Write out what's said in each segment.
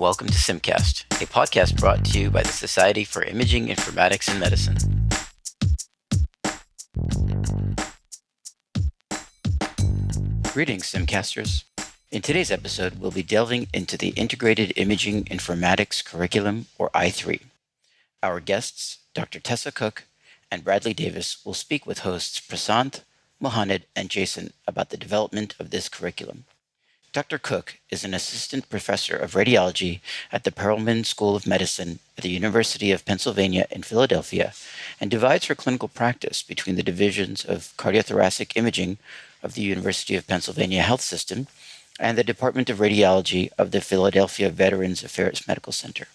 welcome to Simcast, a podcast brought to you by the Society for Imaging Informatics and Medicine. Greetings, Simcasters. In today's episode, we'll be delving into the Integrated Imaging Informatics Curriculum, or I3. Our guests, Dr. Tessa Cook and Bradley Davis, will speak with hosts Prasanth, Mohannad, and Jason about the development of this curriculum. Dr. Cook is an assistant professor of radiology at the Perelman School of Medicine at the University of Pennsylvania in Philadelphia and divides her clinical practice between the divisions of cardiothoracic imaging of the University of Pennsylvania Health System and the Department of Radiology of the Philadelphia Veterans Affairs Medical Center.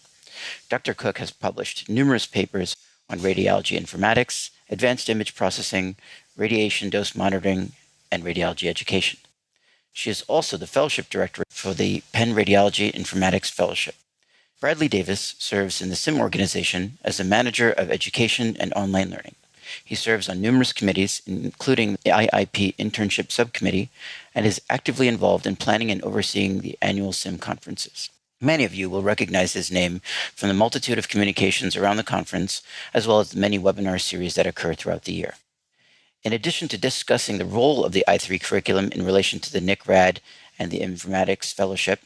Dr. Cook has published numerous papers on radiology informatics, advanced image processing, radiation dose monitoring, and radiology education. She is also the Fellowship Director for the Penn Radiology Informatics Fellowship. Bradley Davis serves in the SIM organization as the Manager of Education and Online Learning. He serves on numerous committees, including the IIP Internship Subcommittee, and is actively involved in planning and overseeing the annual SIM conferences. Many of you will recognize his name from the multitude of communications around the conference, as well as the many webinar series that occur throughout the year. In addition to discussing the role of the I3 curriculum in relation to the NIC-Rad and the Informatics Fellowship,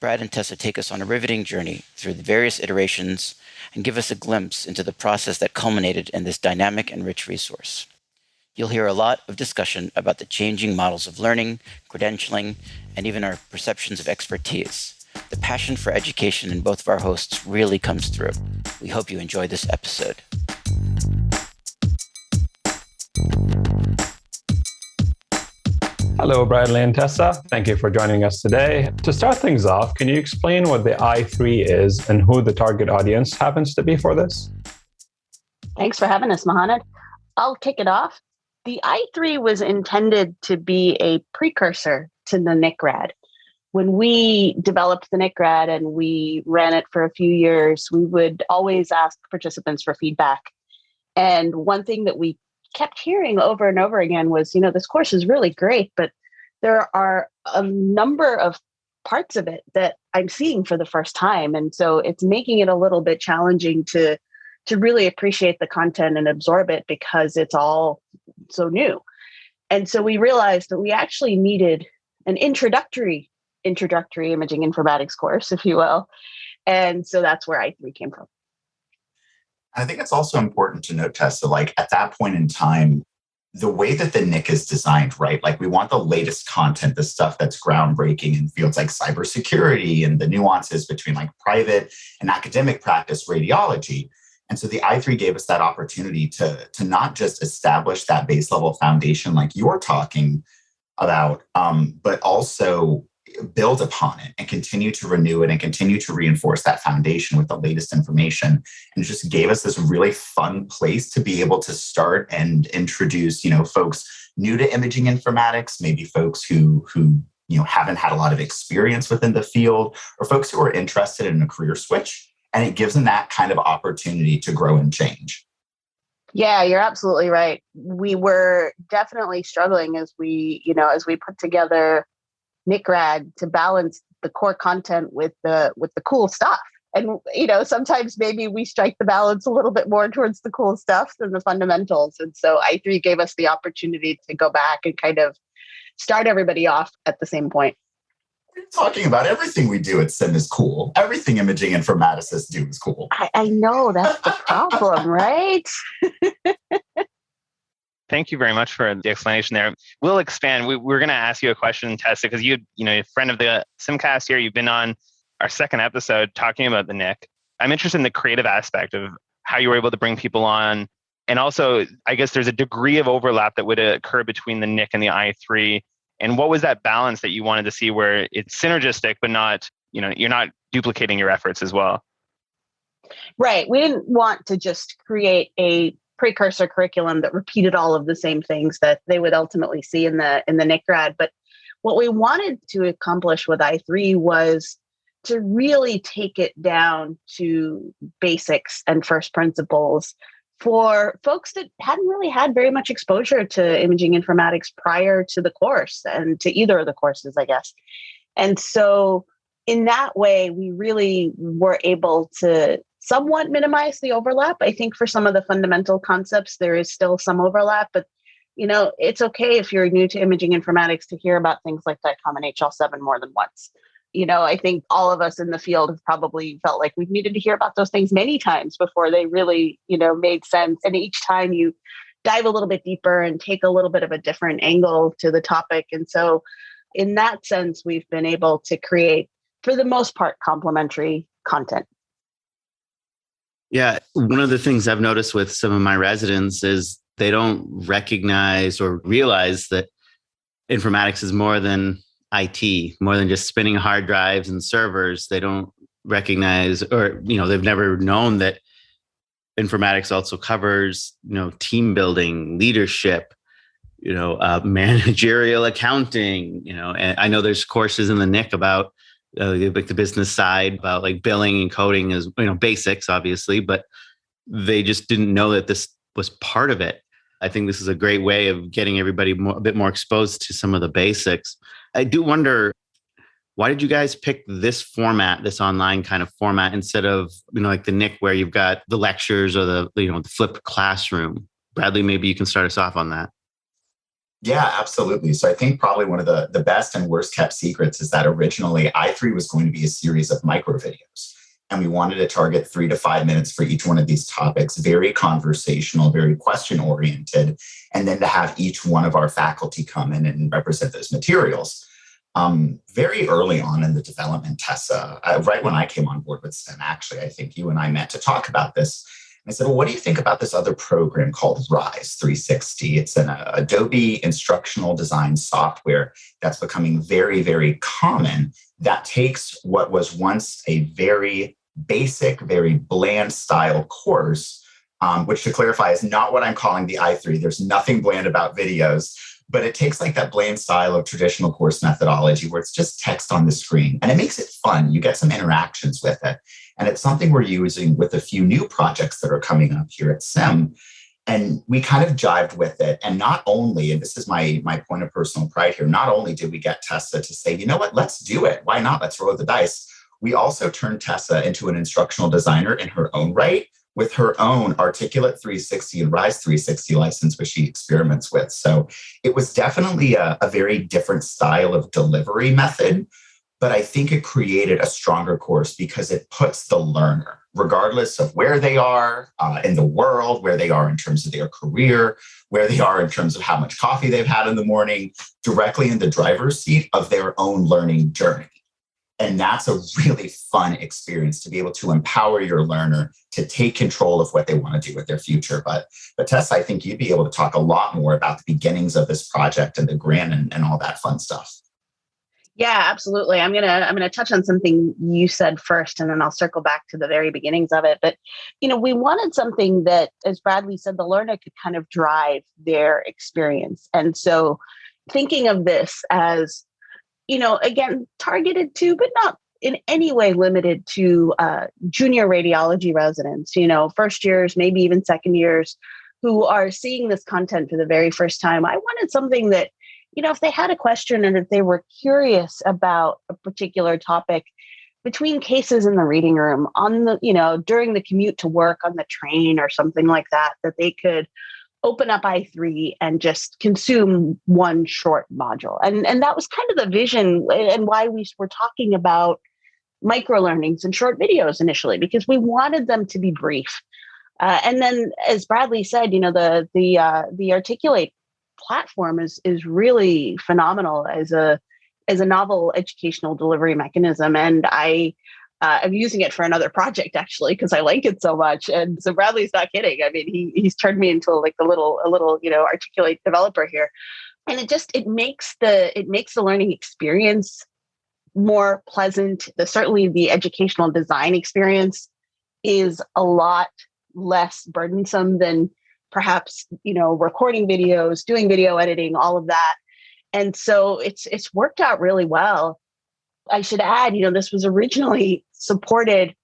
Brad and Tessa take us on a riveting journey through the various iterations and give us a glimpse into the process that culminated in this dynamic and rich resource. You'll hear a lot of discussion about the changing models of learning, credentialing, and even our perceptions of expertise. The passion for education in both of our hosts really comes through. We hope you enjoy this episode. Hello, Bradley and Tessa. Thank you for joining us today. To start things off, can you explain what the I3 is and who the target audience happens to be for this? Thanks for having us, Mohannad. I'll kick it off. The I3 was intended to be a precursor to the NIC-Rad. When we developed the NIC-Rad and we ran it for a few years, we would always ask participants for feedback. And one thing that we kept hearing over and over again was, this course is really great, but there are a number of parts of it that I'm seeing for the first time. And so it's making it a little bit challenging to really appreciate the content and absorb it because it's all so new. And so we realized that we actually needed an introductory imaging informatics course, if you will. And so that's where I3 came from. I think it's also important to note, Tessa, at that point in time, the way that the NIC is designed, right? We want the latest content, the stuff that's groundbreaking in fields like cybersecurity and the nuances between private and academic practice radiology. And so the I3 gave us that opportunity to not just establish that base level foundation like you're talking about, but also build upon it and continue to renew it and continue to reinforce that foundation with the latest information. And it just gave us this really fun place to be able to start and introduce, folks new to imaging informatics, maybe folks who haven't had a lot of experience within the field, or folks who are interested in a career switch. And it gives them that kind of opportunity to grow and change. Yeah, you're absolutely right. We were definitely struggling as we put together NIC-Rad to balance the core content with the cool stuff. And, sometimes maybe we strike the balance a little bit more towards the cool stuff than the fundamentals. And so I3 gave us the opportunity to go back and kind of start everybody off at the same point. We're talking about everything we do at SIM is cool. Everything imaging informaticists do is cool. I know, that's the problem, right? Thank you very much for the explanation there. We'll expand. We're going to ask you a question, Tessa, because you're a friend of the Simcast here. You've been on our second episode talking about the NIC. I'm interested in the creative aspect of how you were able to bring people on. And also, I guess there's a degree of overlap that would occur between the NIC and the I3. And what was that balance that you wanted to see where it's synergistic, but not, you're not duplicating your efforts as well? Right. We didn't want to just create a precursor curriculum that repeated all of the same things that they would ultimately see in the NIC-Rad. But what we wanted to accomplish with I3 was to really take it down to basics and first principles for folks that hadn't really had very much exposure to imaging informatics prior to the course and to either of the courses, I guess. And so in that way, we really were able to somewhat minimize the overlap. I think for some of the fundamental concepts, there is still some overlap, but it's okay if you're new to imaging informatics to hear about things like DICOM and HL7 more than once. I think all of us in the field have probably felt like we've needed to hear about those things many times before they really, made sense. And each time you dive a little bit deeper and take a little bit of a different angle to the topic. And so in that sense, we've been able to create, for the most part, complementary content. Yeah. One of the things I've noticed with some of my residents is they don't recognize or realize that informatics is more than IT, more than just spinning hard drives and servers. They don't recognize, or, they've never known that informatics also covers, team building, leadership, managerial accounting, and I know there's courses in the NIC about like the business side, about like billing and coding is, basics, obviously, but they just didn't know that this was part of it. I think this is a great way of getting everybody a bit more exposed to some of the basics. I do wonder, why did you guys pick this format, this online kind of format, instead of, like the NIC where you've got the lectures or the flipped classroom? Bradley, maybe you can start us off on that. Yeah, absolutely. So I think probably one of the best and worst kept secrets is that originally i3 was going to be a series of micro videos. And we wanted to target 3 to 5 minutes for each one of these topics, very conversational, very question oriented, and then to have each one of our faculty come in and represent those materials. Very early on in the development, Tessa, right when I came on board with STEM, actually, I think you and I met to talk about this. I said, well, what do you think about this other program called RISE 360? It's an Adobe instructional design software that's becoming very, very common, that takes what was once a very basic, very bland style course, which, to clarify, is not what I'm calling the i3. There's nothing bland about videos, but it takes like that bland style of traditional course methodology where it's just text on the screen, and it makes it fun. You get some interactions with it. And it's something we're using with a few new projects that are coming up here at SIM. And we kind of jived with it. And not only, and this is my point of personal pride here, not only did we get Tessa to say, you know what, let's do it. Why not? Let's roll the dice. We also turned Tessa into an instructional designer in her own right, with her own Articulate 360 and RISE 360 license, which she experiments with. So it was definitely a very different style of delivery method. But I think it created a stronger course because it puts the learner, regardless of where they are in the world, where they are in terms of their career, where they are in terms of how much coffee they've had in the morning, directly in the driver's seat of their own learning journey. And that's a really fun experience to be able to empower your learner to take control of what they want to do with their future. But Tess, I think you'd be able to talk a lot more about the beginnings of this project and the grant and all that fun stuff. Yeah, absolutely. I'm gonna touch on something you said first, and then I'll circle back to the very beginnings of it. But we wanted something that, as Bradley said, the learner could kind of drive their experience. And so, thinking of this as, again, targeted to, but not in any way limited to junior radiology residents, first years, maybe even second years, who are seeing this content for the very first time. I wanted something that, if they had a question and if they were curious about a particular topic, between cases in the reading room, on the, during the commute to work on the train or something like that, that they could open up i3 and just consume one short module. And that was kind of the vision and why we were talking about micro learnings and short videos initially, because we wanted them to be brief. And then, as Bradley said, the Articulate platform is really phenomenal as a novel educational delivery mechanism. And I am using it for another project, actually, because I like it so much. And so Bradley's not kidding. I mean, he's turned me into like a little Articulate developer here. And it makes the learning experience more pleasant. Certainly the educational design experience is a lot less burdensome than perhaps, recording videos, doing video editing, all of that. And so it's worked out really well. I should add, this was originally supported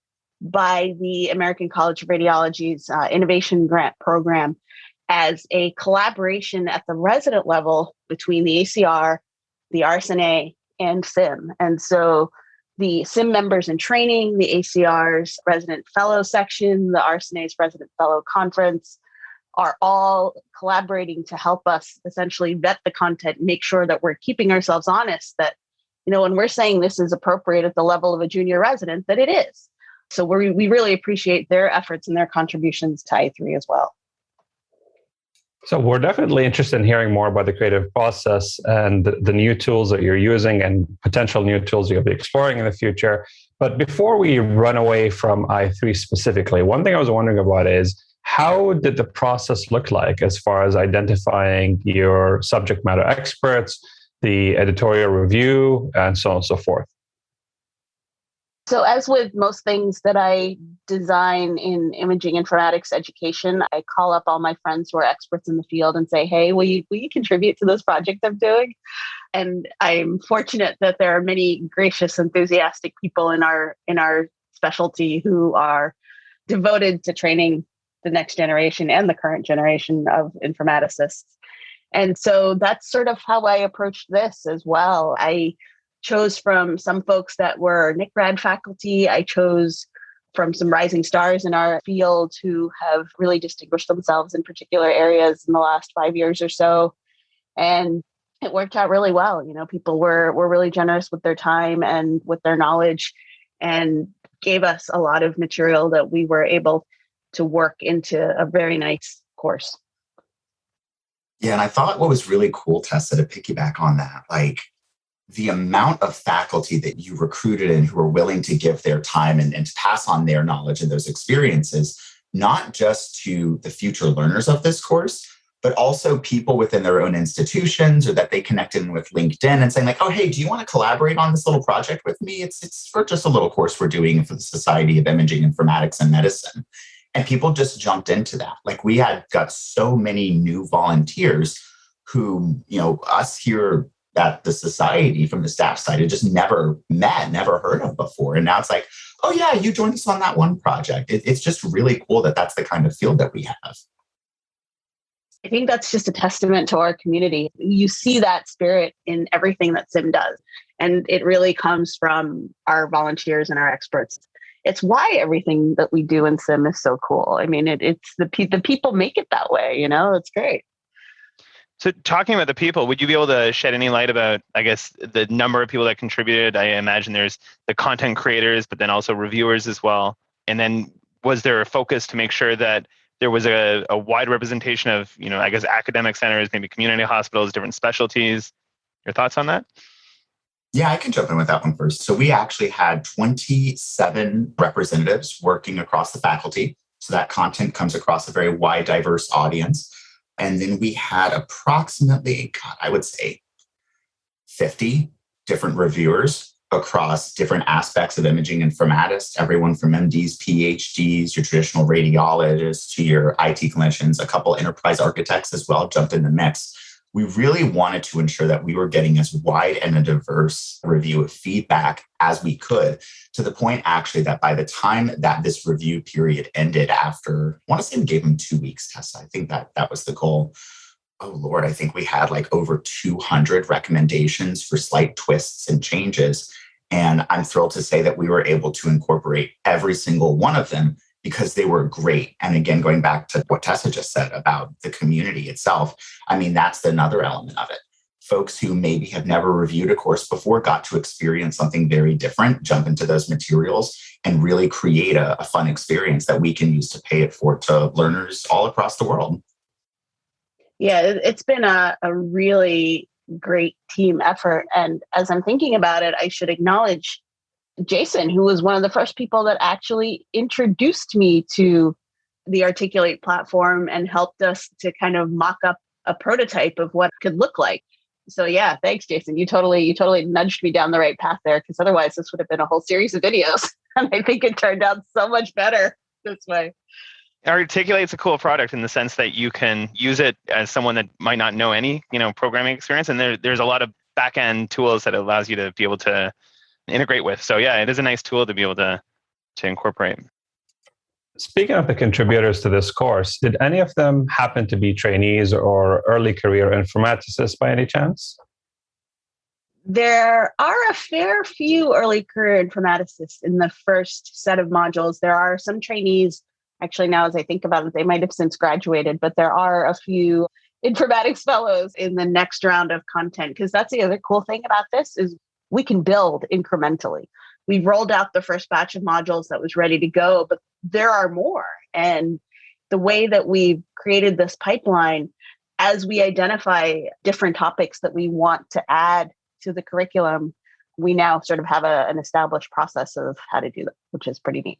by the American College of Radiology's Innovation Grant Program as a collaboration at the resident level between the ACR, the RSNA, and SIM. And so the SIM members in training, the ACR's resident fellow section, the RSNA's resident fellow conference are all collaborating to help us essentially vet the content, make sure that we're keeping ourselves honest, that, when we're saying this is appropriate at the level of a junior resident, that it is. So we really appreciate their efforts and their contributions to I3 as well. So we're definitely interested in hearing more about the creative process and the new tools that you're using and potential new tools you'll be exploring in the future. But before we run away from I3 specifically, one thing I was wondering about is, how did the process look like as far as identifying your subject matter experts, the editorial review, and so on and so forth? So as with most things that I design in imaging informatics education, I call up all my friends who are experts in the field and say, hey, will you contribute to this project I'm doing? And I'm fortunate that there are many gracious, enthusiastic people in our specialty who are devoted to training the next generation and the current generation of informaticists. And so that's sort of how I approached this as well. I chose from some folks that were NIC-Rad faculty. I chose from some rising stars in our field who have really distinguished themselves in particular areas in the last 5 years or so. And it worked out really well. People were really generous with their time and with their knowledge, and gave us a lot of material that we were able to work into a very nice course. Yeah, and I thought what was really cool, Tessa, to piggyback on that, like the amount of faculty that you recruited and who are willing to give their time and to pass on their knowledge and those experiences, not just to the future learners of this course, but also people within their own institutions, or that they connected in with LinkedIn and saying like, oh, hey, do you want to collaborate on this little project with me? It's for just a little course we're doing for the Society of Imaging Informatics and Medicine. And people just jumped into that. Like we had got so many new volunteers who, us here at the society from the staff side had just never met, never heard of before. And now it's like, oh yeah, you joined us on that one project. It's just really cool that that's the kind of field that we have. I think that's just a testament to our community. You see that spirit in everything that SIM does. And it really comes from our volunteers and our experts. It's why everything that we do in SIM is so cool. I mean, it's the people make it that way, it's great. So talking about the people, would you be able to shed any light about, I guess, the number of people that contributed? I imagine there's the content creators, but then also reviewers as well. And then was there a focus to make sure that there was a wide representation of, I guess, academic centers, maybe community hospitals, different specialties? Your thoughts on that? Yeah, I can jump in with that one first. So we actually had 27 representatives working across the faculty. So that content comes across a very wide, diverse audience. And then we had approximately, I would say 50 different reviewers across different aspects of imaging informatics, everyone from MDs, PhDs, your traditional radiologists to your IT clinicians, a couple enterprise architects as well jumped in the mix. We really wanted to ensure that we were getting as wide and a diverse review of feedback as we could, to the point actually that by the time that this review period ended, after, I want to say we gave them 2 weeks, Tessa, I think that was the goal. Oh Lord, I think we had like over 200 recommendations for slight twists and changes. And I'm thrilled to say that we were able to incorporate every single one of them because they were great. And again, going back to what Tessa just said about the community itself, I mean, that's another element of it. Folks who maybe have never reviewed a course before got to experience something very different, jump into those materials, and really create a fun experience that we can use to pay it forward to learners all across the world. Yeah, it's been a really great team effort. And as I'm thinking about it, I should acknowledge Jason, who was one of the first people that actually introduced me to the Articulate platform and helped us to kind of mock up a prototype of what it could look like. So yeah, thanks, Jason. You totally nudged me down the right path there, because otherwise this would have been a whole series of videos. And I think it turned out so much better this way. Articulate's a cool product in the sense that you can use it as someone that might not know any, programming experience. And there's a lot of back-end tools that allows you to be able to integrate with. So yeah, it is a nice tool to be able to incorporate. Speaking of the contributors to this course, did any of them happen to be trainees or early career informaticists by any chance? There are a fair few early career informaticists in the first set of modules. There are some trainees. Actually, now as I think about it, they might have since graduated, but there are a few informatics fellows in the next round of content, because that's the other cool thing about this is we can build incrementally. We've rolled out the first batch of modules that was ready to go, but there are more. And the way that we've created this pipeline, as we identify different topics that we want to add to the curriculum, we now sort of have an established process of how to do that, which is pretty neat.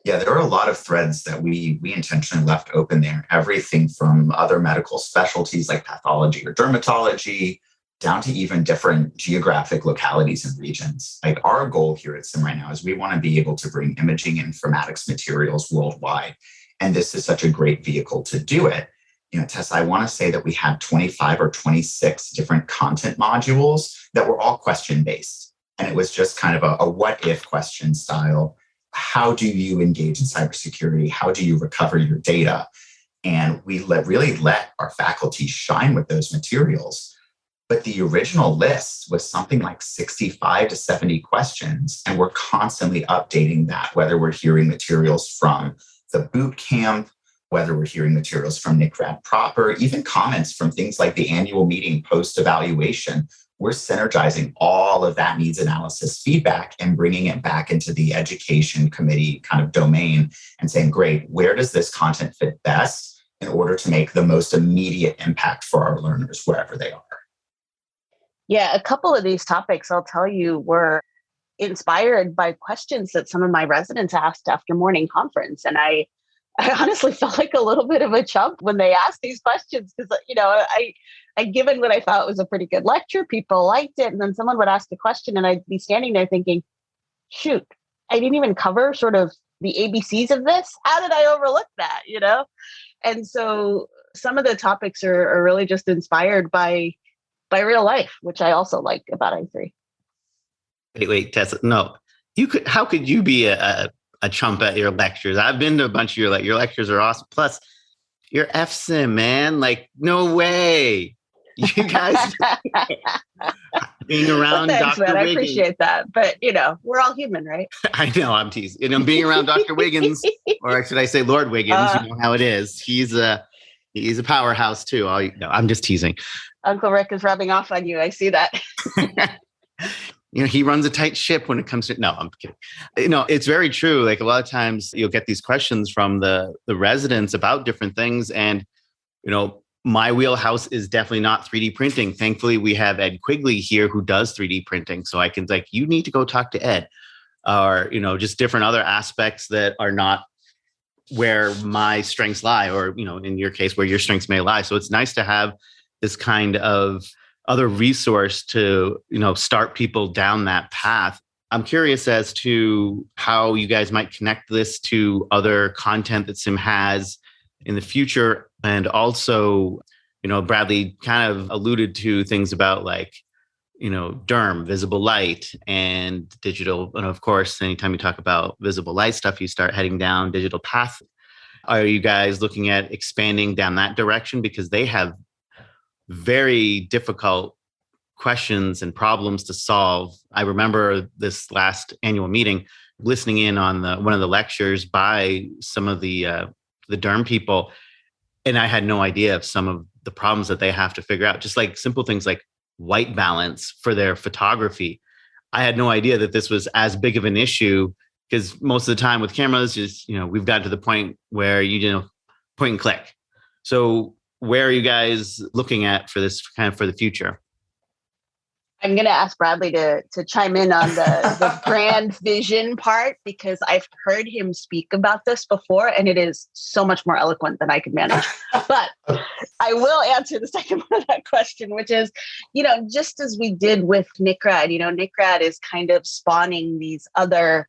Yeah, there are a lot of threads that we intentionally left open there. Everything from other medical specialties like pathology or dermatology, down to even different geographic localities and regions. Like our goal here at SIM right now is we want to be able to bring imaging informatics materials worldwide. And this is such a great vehicle to do it. You know, Tessa, I want to say that we had 25 or 26 different content modules that were all question-based. And it was just kind of a what-if question style. How do you engage in cybersecurity? How do you recover your data? And we really let our faculty shine with those materials. But the original list was something like 65 to 70 questions. And we're constantly updating that, whether we're hearing materials from the boot camp, whether we're hearing materials from NIC-Rad proper, even comments from things like the annual meeting post-evaluation. We're synergizing all of that needs analysis feedback and bringing it back into the education committee kind of domain and saying, great, where does this content fit best in order to make the most immediate impact for our learners wherever they are? Yeah, a couple of these topics, I'll tell you, were inspired by questions that some of my residents asked after morning conference. And I honestly felt like a little bit of a chump when they asked these questions because, you know, I given what I thought was a pretty good lecture, people liked it. And then someone would ask a question and I'd be standing there thinking, shoot, I didn't even cover sort of the ABCs of this. How did I overlook that, you know? And so some of the topics are really just inspired by real life, which I also like about I3. Wait, Tessa, no. How could you be a chump at your lectures? I've been to a bunch of your lectures are awesome. Plus, you're FSIM, man. Like, no way. You guys being around Thanks, Dr. man. I Wiggins. appreciate that. But, you know, we're all human, right? I know, I'm teasing. You know, being around Dr. Wiggins, or should I say Lord Wiggins, you know how it is. He's a powerhouse too. No, I'm just teasing. Uncle Rick is rubbing off on you. I see that. You know, he runs a tight ship when it comes to, no, I'm kidding. You know, it's very true. Like a lot of times you'll get these questions from the residents about different things. And, you know, my wheelhouse is definitely not 3D printing. Thankfully, we have Ed Quigley here who does 3D printing. So I can like, you need to go talk to Ed, or, you know, just different other aspects that are not where my strengths lie, or, you know, in your case, where your strengths may lie. So it's nice to have this kind of other resource to, you know, start people down that path. I'm curious as to how you guys might connect this to other content that SIM has in the future. And also, you know, Bradley kind of alluded to things about like, you know, DERM, visible light, and digital. And of course, anytime you talk about visible light stuff, you start heading down digital path. Are you guys looking at expanding down that direction? Because they have very difficult questions and problems to solve. I remember this last annual meeting, listening in on one of the lectures by some of the DERM people, and I had no idea of some of the problems that they have to figure out. Just like simple things like white balance for their photography. I had no idea that this was as big of an issue, because most of the time with cameras, just, you know, we've gotten to the point where you know, point and click. So where are you guys looking at for this kind of for the future? I'm going to ask Bradley to chime in on the grand vision part, because I've heard him speak about this before, and it is so much more eloquent than I could manage. But I will answer the second part of that question, which is, you know, just as we did with NIC-Rad, you know, NIC-Rad is kind of spawning these other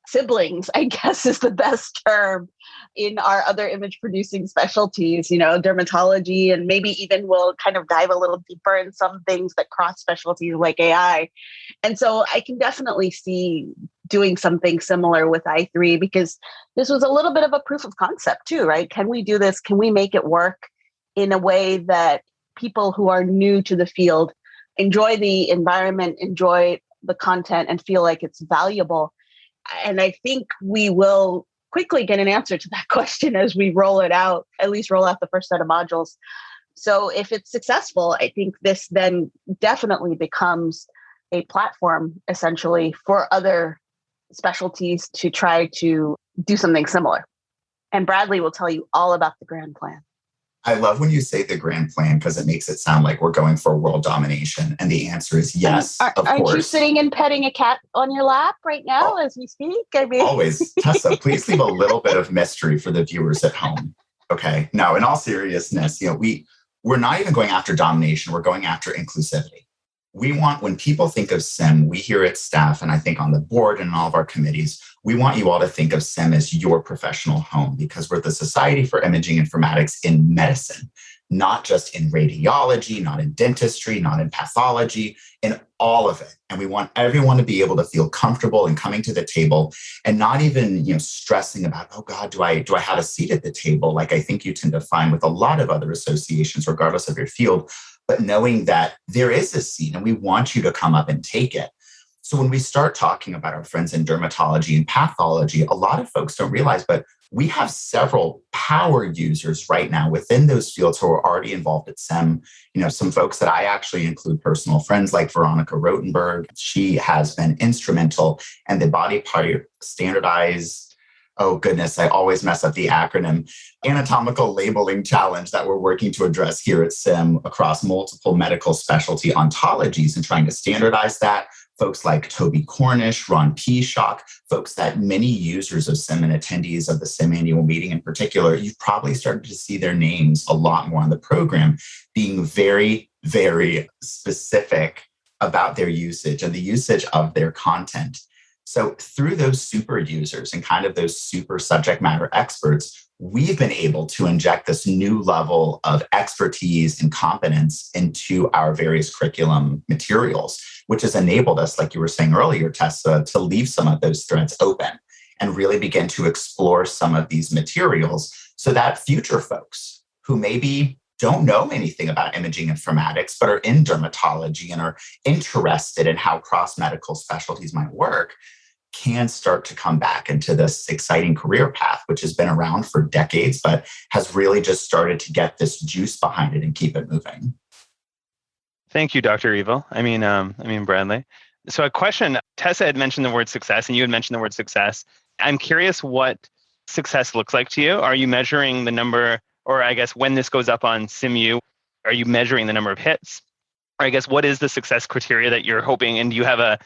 siblings, I guess is the best term, in our other image producing specialties, you know, dermatology, and maybe even we'll kind of dive a little deeper in some things that cross specialties like AI. And so I can definitely see doing something similar with I3, because this was a little bit of a proof of concept too, right? Can we do this? Can we make it work in a way that people who are new to the field enjoy the environment, enjoy the content, and feel like it's valuable. And I think we will quickly get an answer to that question as we roll it out, at least roll out the first set of modules. So if it's successful, I think this then definitely becomes a platform essentially for other specialties to try to do something similar. And Bradley will tell you all about the grand plan. I love when you say the grand plan because it makes it sound like we're going for world domination. And the answer is yes, of course. Aren't you sitting and petting a cat on your lap right now as we speak? I mean, always. Tessa, please leave a little bit of mystery for the viewers at home. Okay. No, in all seriousness, we're not even going after domination. We're going after inclusivity. We want, when people think of SIM, we here at staff, and I think on the board and in all of our committees, we want you all to think of SIM as your professional home because we're the Society for Imaging Informatics in medicine, not just in radiology, not in dentistry, not in pathology, in all of it. And we want everyone to be able to feel comfortable in coming to the table and not even, stressing about, oh God, do I have a seat at the table? Like I think you tend to find with a lot of other associations, regardless of your field, but knowing that there is a seat and we want you to come up and take it. So when we start talking about our friends in dermatology and pathology, a lot of folks don't realize, but we have several power users right now within those fields who are already involved at SEM. Some folks that I actually include personal friends like Veronica Rotenberg. She has been instrumental in the body part standardized, oh goodness, I always mess up the acronym, anatomical labeling challenge that we're working to address here at SIM across multiple medical specialty ontologies and trying to standardize that. Folks like Toby Cornish, Ron Peacock, folks that many users of SIM and attendees of the SIM annual meeting in particular, you've probably started to see their names a lot more on the program being very, very specific about their usage and the usage of their content. So through those super users and kind of those super subject matter experts, we've been able to inject this new level of expertise and competence into our various curriculum materials, which has enabled us, like you were saying earlier, Tessa, to leave some of those threads open and really begin to explore some of these materials so that future folks who maybe don't know anything about imaging informatics, but are in dermatology and are interested in how cross-medical specialties might work, can start to come back into this exciting career path, which has been around for decades, but has really just started to get this juice behind it and keep it moving. Thank you, Dr. Evil. I mean, Bradley. So a question, Tessa had mentioned the word success and you had mentioned the word success. I'm curious what success looks like to you. Are you measuring the number, or I guess when this goes up on SIMU, are you measuring the number of hits? Or I guess what is the success criteria that you're hoping, and do you have a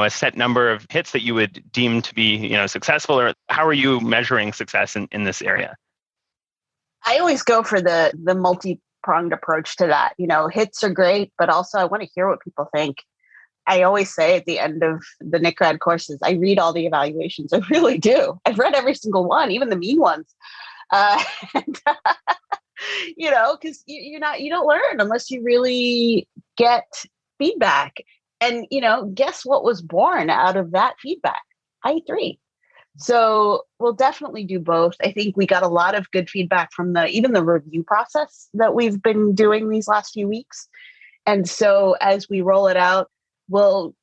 set number of hits that you would deem to be, successful, or how are you measuring success in this area? I always go for the multi-pronged approach to that. Hits are great, but also I want to hear what people think. I always say at the end of the NIC-Rad courses, I read all the evaluations. I really do. I've read every single one, even the mean ones. Because you don't learn unless you really get feedback. And, guess what was born out of that feedback? I3. So we'll definitely do both. I think we got a lot of good feedback from even the review process that we've been doing these last few weeks. And so as we roll it out, we'll,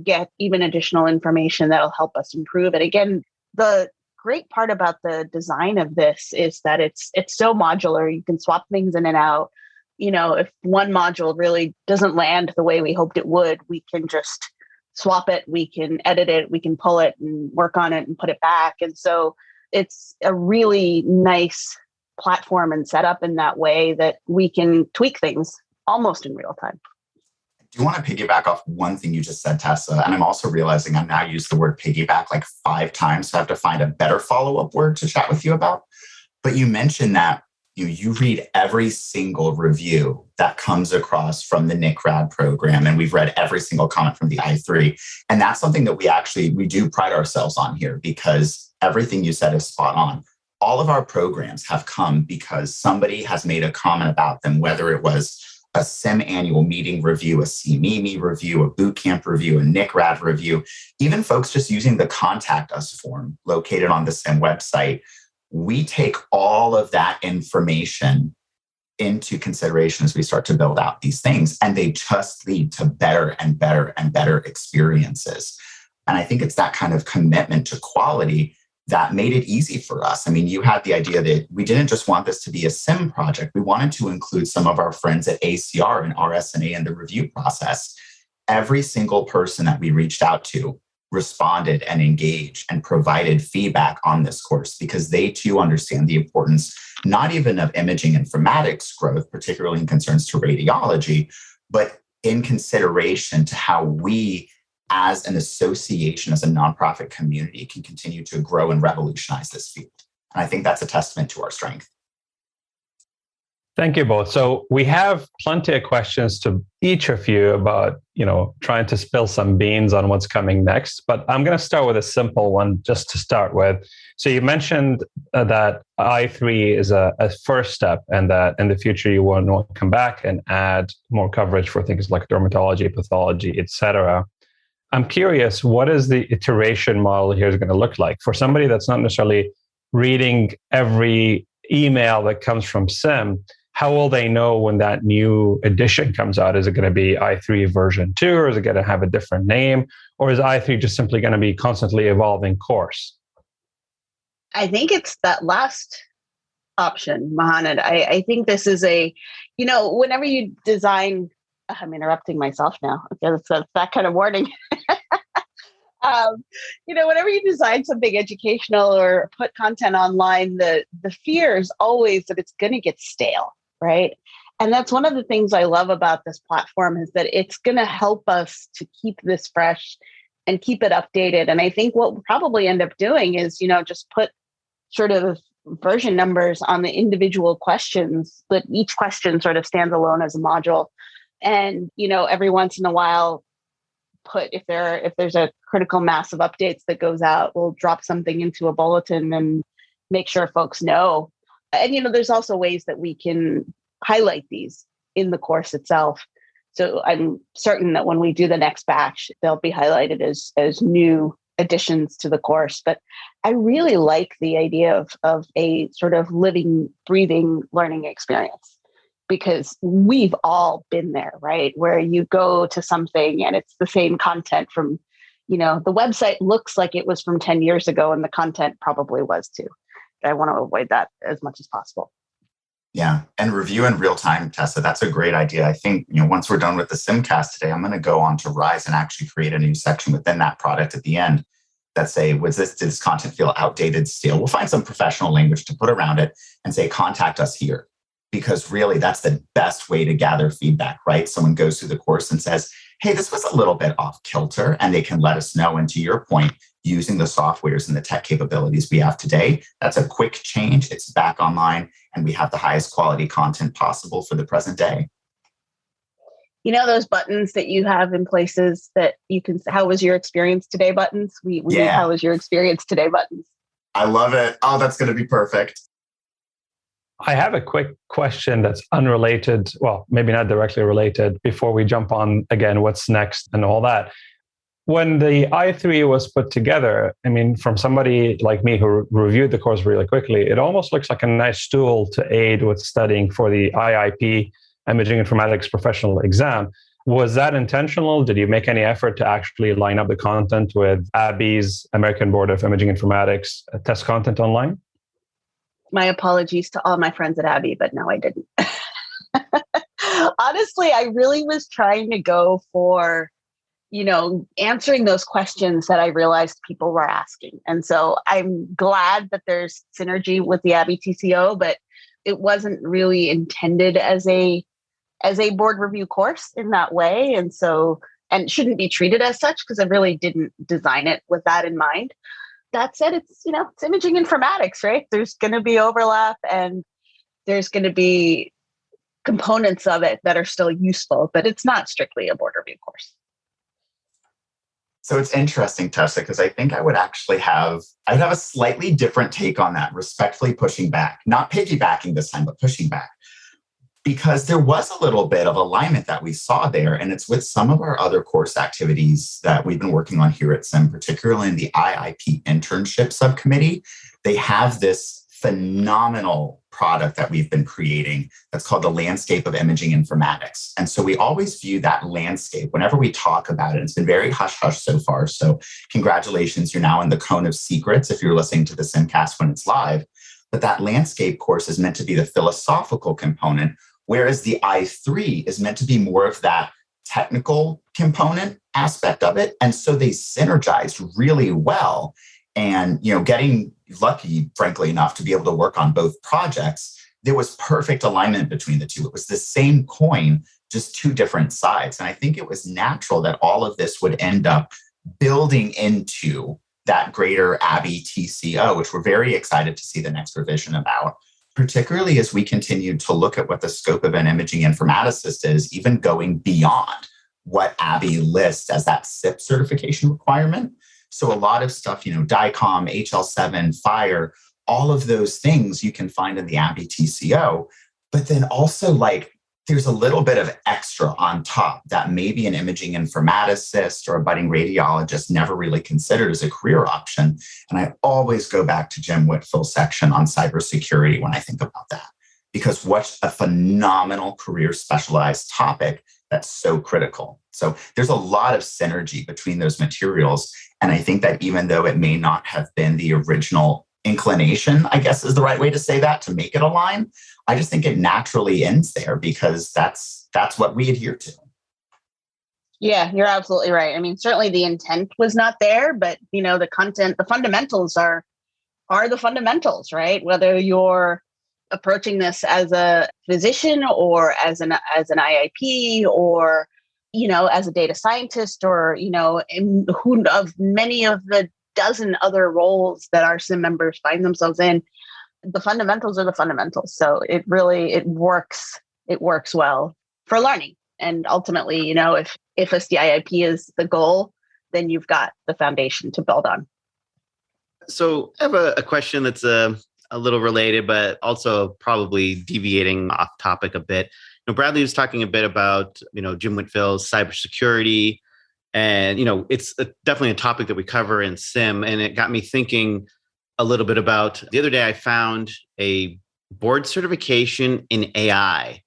get even additional information that'll help us improve it. Again, the great part about the design of this is that it's so modular. You can swap things in and out. If one module really doesn't land the way we hoped it would, we can just swap it, we can edit it, we can pull it and work on it and put it back. And so it's a really nice platform and setup in that way that we can tweak things almost in real time. I do want to piggyback off one thing you just said, Tessa, and I'm also realizing I've now used the word piggyback like 5 times, so I have to find a better follow-up word to chat with you about. But you mentioned that you read every single review that comes across from the NIC-Rad program, and we've read every single comment from the I3. And that's something that we do pride ourselves on here, because everything you said is spot on. All of our programs have come because somebody has made a comment about them, whether it was a SIM annual meeting review, a CMEME review, a bootcamp review, a NIC-Rad review, even folks just using the contact us form located on the SIM website. We take all of that information into consideration as we start to build out these things. And they just lead to better and better and better experiences. And I think it's that kind of commitment to quality that made it easy for us. I mean, you had the idea that we didn't just want this to be a sim project. We wanted to include some of our friends at ACR and RSNA in the review process. Every single person that we reached out to responded and engaged and provided feedback on this course because they too understand the importance, not even of imaging informatics growth, particularly in concerns to radiology, but in consideration to how we as an association, as a nonprofit community, can continue to grow and revolutionize this field. And I think that's a testament to our strength. Thank you both. So we have plenty of questions to each of you about, trying to spill some beans on what's coming next. But I'm going to start with a simple one just to start with. So you mentioned that I3 is a first step and that in the future you want to come back and add more coverage for things like dermatology, pathology, et cetera. I'm curious, what is the iteration model here is going to look like for somebody that's not necessarily reading every email that comes from SIM? How will they know when that new edition comes out? Is it going to be I3 version 2, or is it going to have a different name? Or is I3 just simply going to be constantly evolving course? I think it's that last option, Mohannad. I think this is whenever you design, I'm interrupting myself now. Okay, that's that kind of warning. Whenever you design something educational or put content online, the fear is always that it's going to get stale, right? And that's one of the things I love about this platform is that it's going to help us to keep this fresh and keep it updated. And I think what we'll probably end up doing is, just put sort of version numbers on the individual questions, but each question sort of stands alone as a module. And, every once in a while, if there's a critical mass of updates that goes out, we'll drop something into a bulletin and make sure folks know. And, there's also ways that we can highlight these in the course itself. So I'm certain that when we do the next batch, they'll be highlighted as new additions to the course. But I really like the idea of a sort of living, breathing learning experience, because we've all been there, right? Where you go to something and it's the same content from, the website looks like it was from 10 years ago and the content probably was too. I want to avoid that as much as possible. Yeah. And review in real time, Tessa, that's a great idea. I think, once we're done with the Simcast today, I'm going to go on to Rise and actually create a new section within that product at the end that say, did this content feel outdated, stale? We'll find some professional language to put around it and say, contact us here. Because really, that's the best way to gather feedback, right? Someone goes through the course and says, hey, this was a little bit off kilter, and they can let us know. And to your point, using the softwares and the tech capabilities we have today, that's a quick change. It's back online, and we have the highest quality content possible for the present day. Those buttons that you have in places that you can, how was your experience today buttons? We need how was your experience today buttons. I love it. Oh, that's going to be perfect. I have a quick question that's unrelated, well, maybe not directly related, before we jump on again, what's next and all that. When the I3 was put together, from somebody like me who reviewed the course really quickly, it almost looks like a nice tool to aid with studying for the IIP, Imaging Informatics Professional Exam. Was that intentional? Did you make any effort to actually line up the content with ABI's, American Board of Imaging Informatics, test content online? My apologies to all my friends at ABI, but no, I didn't. Honestly, I really was trying to go for, answering those questions that I realized people were asking. And so I'm glad that there's synergy with the ABI TCO, but it wasn't really intended as a board review course in that way. And it shouldn't be treated as such because I really didn't design it with that in mind. That said, it's imaging informatics, right? There's going to be overlap and there's going to be components of it that are still useful, but it's not strictly a board review course. So it's interesting, Tessa, because I think I would actually I'd have a slightly different take on that, respectfully pushing back, not piggybacking this time, but pushing back. Because there was a little bit of alignment that we saw there, and it's with some of our other course activities that we've been working on here at SIM, particularly in the IIP internship subcommittee. They have this phenomenal product that we've been creating that's called the landscape of imaging informatics. And so we always view that landscape whenever we talk about it. It's been very hush-hush so far. So congratulations, you're now in the cone of secrets if you're listening to the Simcast when it's live. But that landscape course is meant to be the philosophical component, whereas the I3 is meant to be more of that technical component aspect of it. And so they synergized really well. And, getting lucky, frankly enough, to be able to work on both projects, there was perfect alignment between the two. It was the same coin, just two different sides. And I think it was natural that all of this would end up building into that greater ABBY TCO, which we're very excited to see the next revision about, particularly as we continue to look at what the scope of an imaging informaticist is, even going beyond what ABBY lists as that SIP certification requirement. So a lot of stuff, DICOM, HL7, FIRE, all of those things you can find in the ABBY TCO. But then also there's a little bit of extra on top that maybe an imaging informaticist or a budding radiologist never really considered as a career option. And I always go back to Jim Whitfield's section on cybersecurity when I think about that, because what a phenomenal career specialized topic that's so critical. So there's a lot of synergy between those materials. And I think that even though it may not have been the original inclination, I guess is the right way to say that, to make it align, I just think it naturally ends there because that's what we adhere to. Yeah, you're absolutely right. I mean, certainly the intent was not there, but the content, the fundamentals are the fundamentals, right? Whether you're approaching this as a physician or as an IIP or as a data scientist or of many of the dozen other roles that our SIM members find themselves in, the fundamentals are the fundamentals. So it works well for learning. And ultimately, if a CIIP is the goal, then you've got the foundation to build on. So I have a question that's a little related, but also probably deviating off topic a bit. Bradley was talking a bit about, Jim Whitfield's cybersecurity, and, it's definitely a topic that we cover in SIM. And it got me thinking a little bit about the other day, I found a board certification in AI.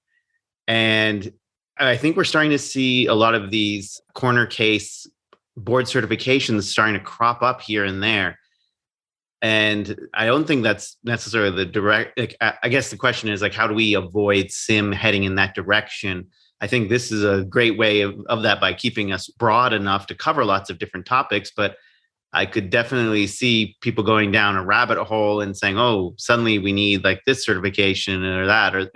And I think we're starting to see a lot of these corner case board certifications starting to crop up here and there. And I don't think that's necessarily the direct, I guess the question is how do we avoid SIM heading in that direction? I think this is a great way of that by keeping us broad enough to cover lots of different topics. But I could definitely see people going down a rabbit hole and saying, oh, suddenly we need this certification or that, or,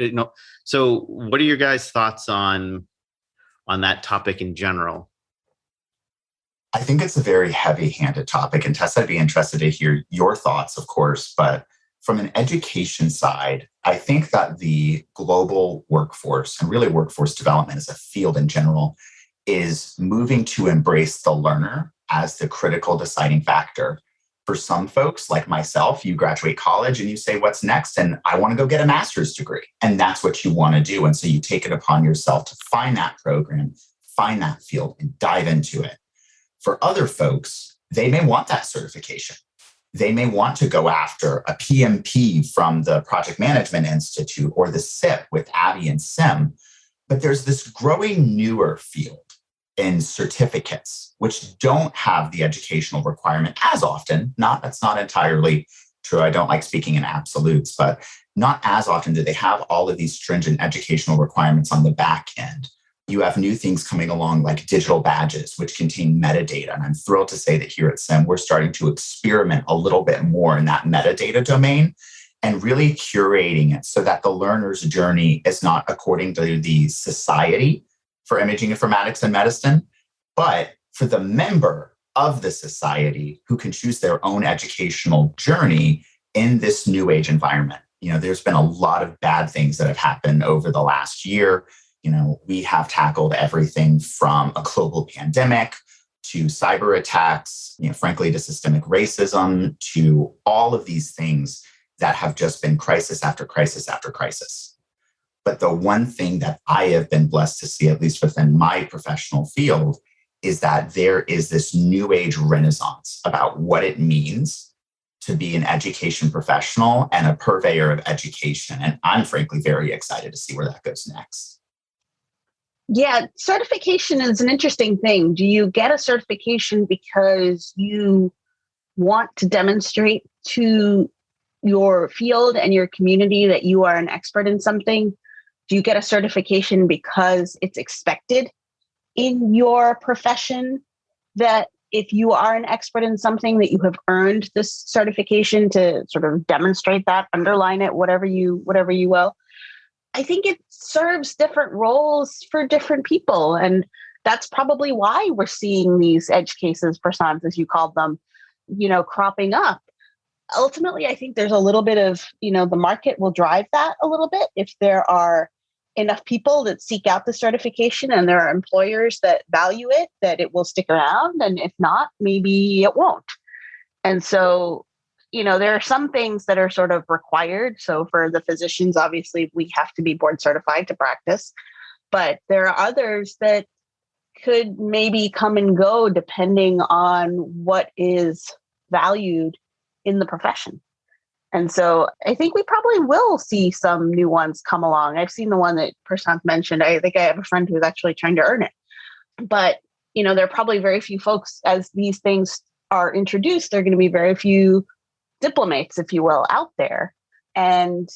So what are your guys' thoughts on that topic in general? I think it's a very heavy-handed topic. And Tessa, I'd be interested to hear your thoughts, of course. But from an education side, I think that the global workforce and really workforce development as a field in general is moving to embrace the learner as the critical deciding factor. For some folks like myself, you graduate college and you say, what's next? And I want to go get a master's degree. And that's what you want to do. And so you take it upon yourself to find that program, find that field, and dive into it. For other folks, they may want that certification. They may want to go after a PMP from the Project Management Institute or the SIP with ABBY and SIM. But there's this growing newer field in certificates, which don't have the educational requirement as often. That's not entirely true. I don't like speaking in absolutes, but not as often do they have all of these stringent educational requirements on the back end. You have new things coming along like digital badges, which contain metadata. And I'm thrilled to say that here at SIM, we're starting to experiment a little bit more in that metadata domain and really curating it so that the learner's journey is not according to the Society for Imaging Informatics and Medicine, but for the member of the society who can choose their own educational journey in this new age environment. There's been a lot of bad things that have happened over the last year. We have tackled everything from a global pandemic to cyber attacks, frankly, to systemic racism, to all of these things that have just been crisis after crisis after crisis. But the one thing that I have been blessed to see, at least within my professional field, is that there is this new age renaissance about what it means to be an education professional and a purveyor of education. And I'm frankly very excited to see where that goes next. Yeah, certification is an interesting thing. Do you get a certification because you want to demonstrate to your field and your community that you are an expert in something? Do you get a certification because it's expected in your profession that if you are an expert in something that you have earned this certification to sort of demonstrate that, underline it, whatever you will? I think it serves different roles for different people. And that's probably why we're seeing these edge cases, Prasanth, as you called them, cropping up. Ultimately, I think there's a little bit of, the market will drive that a little bit. If there are enough people that seek out the certification and there are employers that value it, that it will stick around. And if not, maybe it won't. And so, there are some things that are sort of required. So for the physicians, obviously, we have to be board certified to practice. But there are others that could maybe come and go depending on what is valued in the profession. And so I think we probably will see some new ones come along. I've seen the one that Prasanth mentioned. I think I have a friend who's actually trying to earn it. But, there are probably very few folks, as these things are introduced, there are going to be very few diplomates, if you will, out there. And,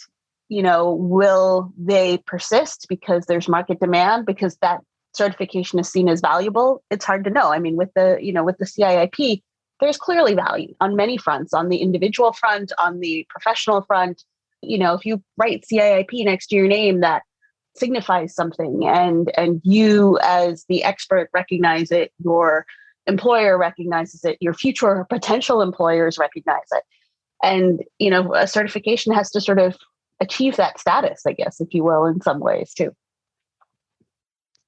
will they persist because there's market demand, because that certification is seen as valuable? It's hard to know. I mean, with the CIIP, there's clearly value on many fronts, on the individual front, on the professional front. If you write CIIP next to your name, that signifies something, and you as the expert recognize it, your employer recognizes it, your future potential employers recognize it. And, a certification has to sort of achieve that status, I guess, if you will, in some ways too.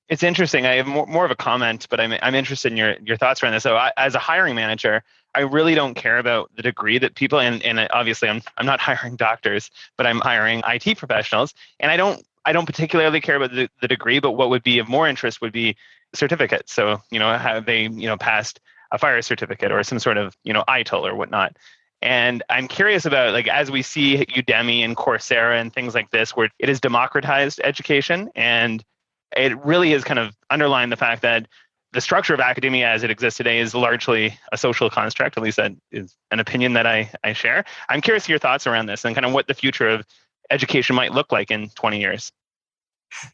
It's interesting. I have more of a comment, but I'm interested in your thoughts around this. So as a hiring manager, I really don't care about the degree that people, and obviously I'm not hiring doctors, but I'm hiring IT professionals. And I don't particularly care about the degree, but what would be of more interest would be certificates. So, have they, passed a fire certificate or some sort of, ITIL or whatnot. And I'm curious about, as we see Udemy and Coursera and things like this, where it has democratized education, and it really has kind of underlined the fact that the structure of academia as it exists today is largely a social construct. At least that is an opinion that I share. I'm curious to your thoughts around this and kind of what the future of education might look like in 20 years.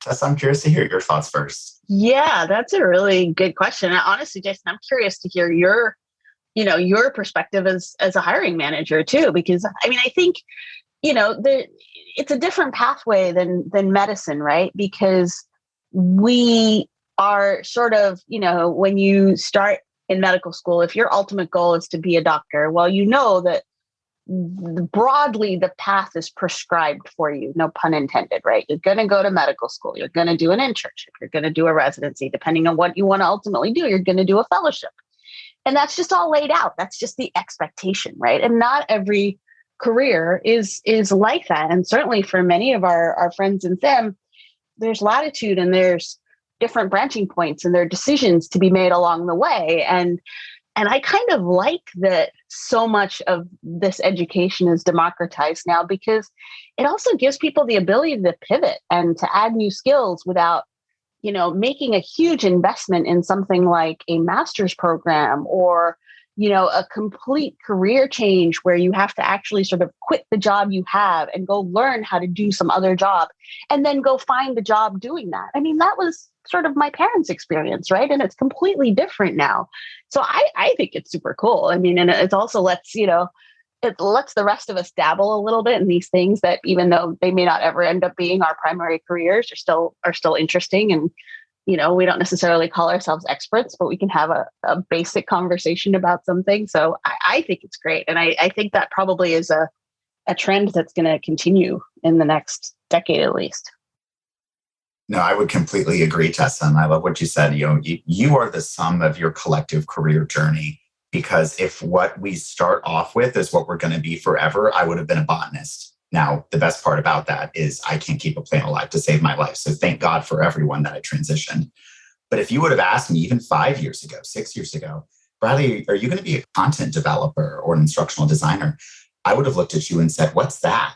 Tess, I'm curious to hear your thoughts first. Yeah, that's a really good question. And honestly, Jason, I'm curious to hear your perspective as a hiring manager too, because I think, it's a different pathway than medicine, right? Because we are sort of, when you start in medical school, if your ultimate goal is to be a doctor, well, that broadly the path is prescribed for you, no pun intended, right? You're going to go to medical school. You're going to do an internship. You're going to do a residency. Depending on what you want to ultimately do, you're going to do a fellowship. And that's just all laid out. That's just the expectation, right? And not every career is like that. And certainly for many of our friends in STEM, there's latitude and there's different branching points and there are decisions to be made along the way. And I kind of like that so much of this education is democratized now, because it also gives people the ability to pivot and to add new skills without, making a huge investment in something like a master's program or, a complete career change where you have to actually sort of quit the job you have and go learn how to do some other job and then go find the job doing that. I mean, that was sort of my parents' experience, right? And it's completely different now. So I think it's super cool. I mean, and it also lets the rest of us dabble a little bit in these things that, even though they may not ever end up being our primary careers, are still interesting. And, we don't necessarily call ourselves experts, but we can have a basic conversation about something. So I think it's great. And I think that probably is a trend that's going to continue in the next decade at least. No, I would completely agree, Tessa. And I love what you said. You are the sum of your collective career journey, because if what we start off with is what we're going to be forever, I would have been a botanist. Now, the best part about that is I can't keep a plant alive to save my life. So thank God for everyone that I transitioned. But if you would have asked me even 5 years ago, 6 years ago, Bradley, are you going to be a content developer or an instructional designer? I would have looked at you and said, what's that?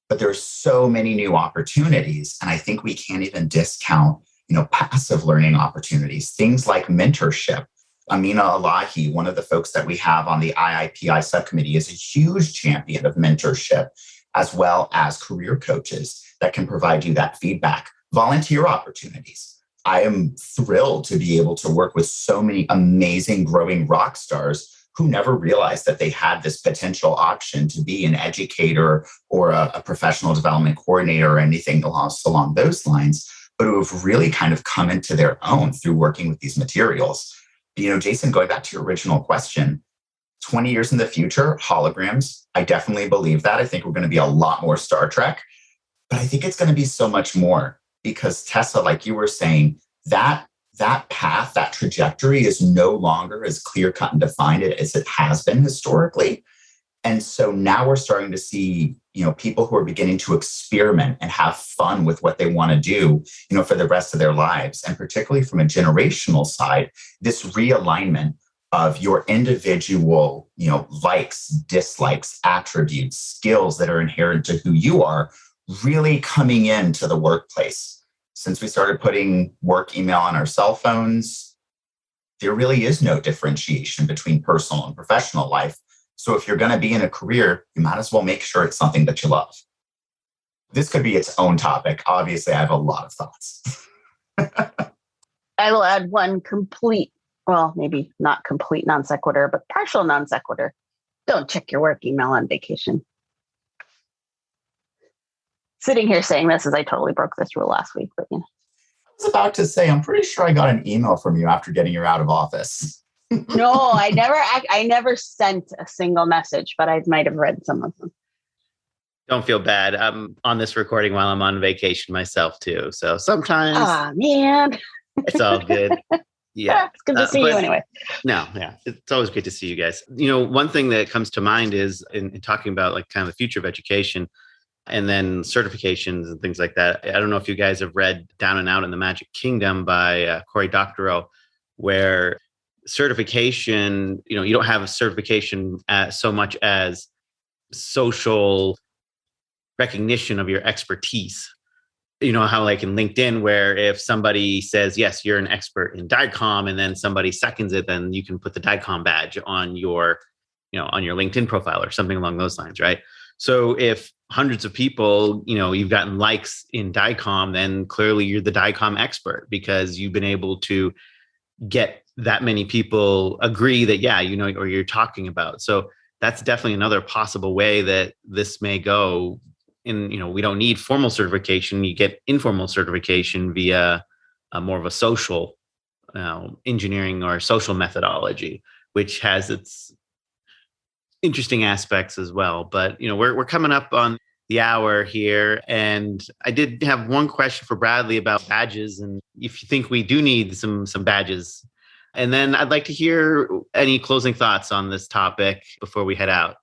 But there's so many new opportunities. And I think we can't even discount, passive learning opportunities, things like mentorship. Amina Alahi, one of the folks that we have on the IIPI subcommittee, is a huge champion of mentorship, as well as career coaches that can provide you that feedback. Volunteer opportunities. I am thrilled to be able to work with so many amazing growing rock stars who never realized that they had this potential option to be an educator or a professional development coordinator or anything along those lines, but who have really kind of come into their own through working with these materials. Jason, going back to your original question, 20 years in the future, holograms, I definitely believe that. I think we're going to be a lot more Star Trek, but I think it's going to be so much more because Tessa, like you were saying, that path, that trajectory is no longer as clear-cut and defined as it has been historically. And so now we're starting to see, people who are beginning to experiment and have fun with what they want to do, for the rest of their lives. And particularly from a generational side, this realignment of your individual, likes, dislikes, attributes, skills that are inherent to who you are really coming into the workplace. Since we started putting work email on our cell phones, there really is no differentiation between personal and professional life. So if you're going to be in a career, you might as well make sure it's something that you love. This could be its own topic. Obviously, I have a lot of thoughts. I will add one complete, well, maybe not complete non sequitur, but partial non sequitur. Don't check your work email on vacation. Sitting here saying this as I totally broke this rule last week, but I was about to say, I'm pretty sure I got an email from you after getting you out of office. No, I never sent a single message, but I might have read some of them. Don't feel bad. I'm on this recording while I'm on vacation myself too. So sometimes man, it's all good. Yeah. It's good to see you anyway. No, yeah. It's always good to see you guys. One thing that comes to mind is in talking about like kind of the future of education and then certifications and things like that. I don't know if you guys have read Down and Out in the Magic Kingdom by Cory Doctorow, where certification, you don't have a certification so much as social recognition of your expertise. You know how like in LinkedIn, where if somebody says, yes, you're an expert in DICOM, and then somebody seconds it, then you can put the DICOM badge on your LinkedIn profile or something along those lines, right? So if hundreds of people, you've gotten likes in DICOM, then clearly you're the DICOM expert because you've been able to get that many people agree that, yeah, or you're talking about. So that's definitely another possible way that this may go. And, we don't need formal certification. You get informal certification via more of a social engineering or social methodology, which has its interesting aspects as well. But, we're coming up on the hour here. And I did have one question for Bradley about badges. And if you think we do need some badges. And then I'd like to hear any closing thoughts on this topic before we head out.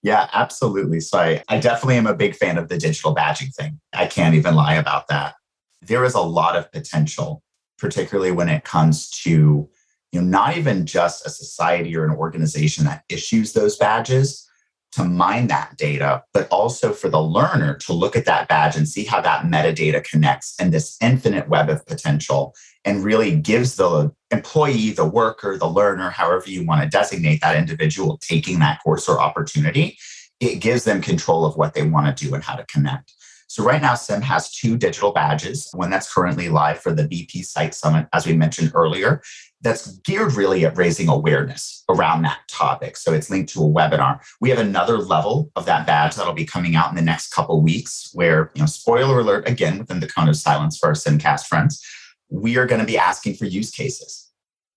Yeah, absolutely. So I definitely am a big fan of the digital badging thing. I can't even lie about that. There is a lot of potential, particularly when it comes to, not even just a society or an organization that issues those badges to mine that data, but also for the learner to look at that badge and see how that metadata connects in this infinite web of potential and really gives the employee, the worker, the learner, however you want to designate that individual taking that course or opportunity, it gives them control of what they want to do and how to connect. So right now, SIM has 2 digital badges, one that's currently live for the BP Site Summit, as we mentioned earlier, that's geared really at raising awareness around that topic. So it's linked to a webinar. We have another level of that badge that'll be coming out in the next couple of weeks where, spoiler alert, again, within the cone of silence for our SIMcast friends, we are going to be asking for use cases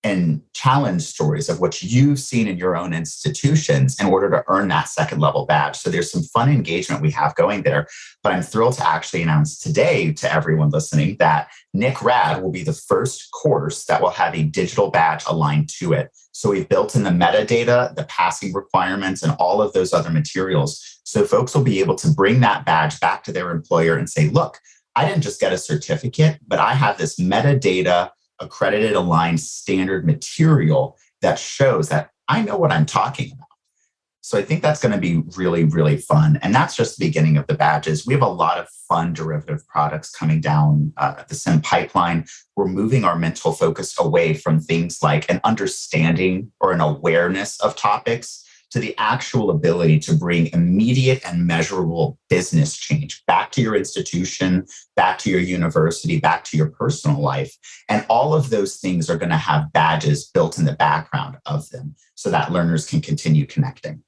and challenge stories of what you've seen in your own institutions in order to earn that second level badge. So there's some fun engagement we have going there. But I'm thrilled to actually announce today to everyone listening that NIC-Rad will be the first course that will have a digital badge aligned to it. So we've built in the metadata, the passing requirements, and all of those other materials. So folks will be able to bring that badge back to their employer and say, look, I didn't just get a certificate, but I have this metadata accredited, aligned, standard material that shows that I know what I'm talking about. So I think that's going to be really, really fun. And that's just the beginning of the badges. We have a lot of fun derivative products coming down the SIM pipeline. We're moving our mental focus away from things like an understanding or an awareness of topics to the actual ability to bring immediate and measurable business change back to your institution, back to your university, back to your personal life. And all of those things are going to have badges built in the background of them so that learners can continue connecting.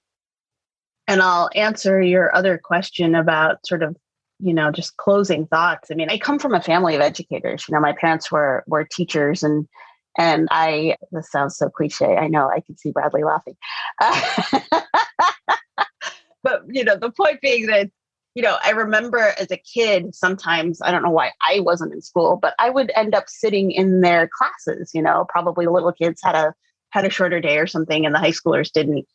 And I'll answer your other question about sort of, just closing thoughts. I mean, I come from a family of educators. My parents were teachers, and this sounds so cliche. I know, I can see Bradley laughing. But, the point being that, I remember as a kid, sometimes, I don't know why I wasn't in school, but I would end up sitting in their classes. Probably the little kids had a shorter day or something, and the high schoolers didn't.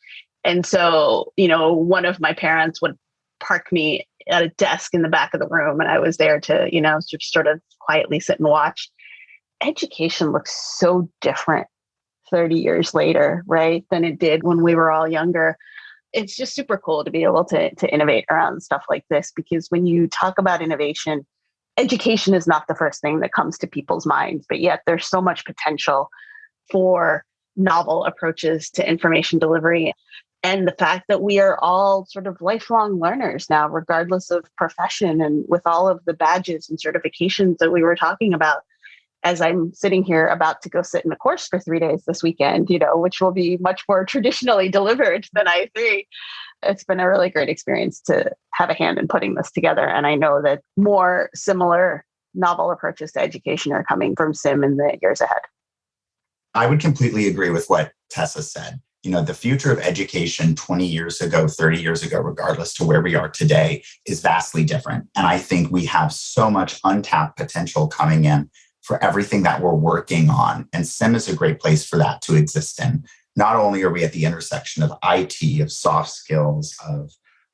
And so, one of my parents would park me at a desk in the back of the room, and I was there to, just sort of quietly sit and watch. Education looks so different 30 years later, right, than it did when we were all younger. It's just super cool to be able to innovate around stuff like this, because when you talk about innovation, education is not the first thing that comes to people's minds, but yet there's so much potential for novel approaches to information delivery. And the fact that we are all sort of lifelong learners now, regardless of profession, and with all of the badges and certifications that we were talking about, as I'm sitting here about to go sit in a course for 3 days this weekend, which will be much more traditionally delivered than I3. It's been a really great experience to have a hand in putting this together. And I know that more similar novel approaches to education are coming from SIM in the years ahead. I would completely agree with what Tessa said. The future of education 20 years ago, 30 years ago, regardless to where we are today, is vastly different. And I think we have so much untapped potential coming in for everything that we're working on. And SIM is a great place for that to exist in. Not only are we at the intersection of IT, of soft skills,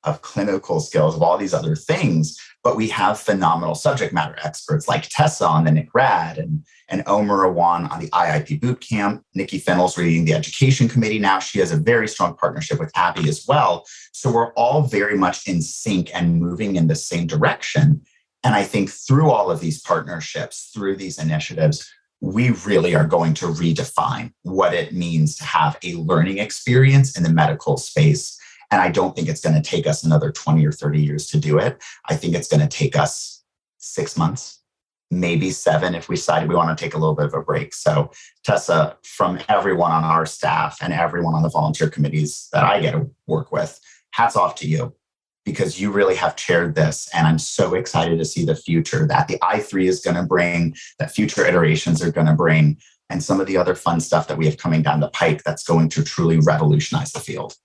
of clinical skills, of all these other things, but we have phenomenal subject matter experts like Tessa on the NIC-Rad and Omer Awan on the IIP Bootcamp. Nikki Fennell's leading the education committee now. She has a very strong partnership with Abby as well. So we're all very much in sync and moving in the same direction. And I think through all of these partnerships, through these initiatives, we really are going to redefine what it means to have a learning experience in the medical space. And I don't think it's going to take us another 20 or 30 years to do it. I think it's going to take us 6 months, maybe 7 if we decide we want to take a little bit of a break. So Tessa, from everyone on our staff and everyone on the volunteer committees that I get to work with, hats off to you, because you really have chaired this. And I'm so excited to see the future that the i3 is going to bring, that future iterations are going to bring, and some of the other fun stuff that we have coming down the pike that's going to truly revolutionize the field.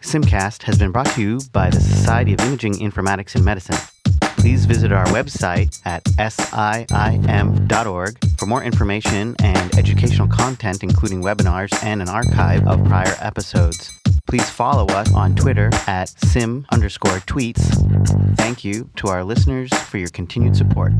Simcast has been brought to you by the Society of Imaging Informatics in Medicine. Please visit our website at siim.org for more information and educational content, including webinars and an archive of prior episodes. Please follow us on Twitter at sim_tweets. Thank you to our listeners for your continued support.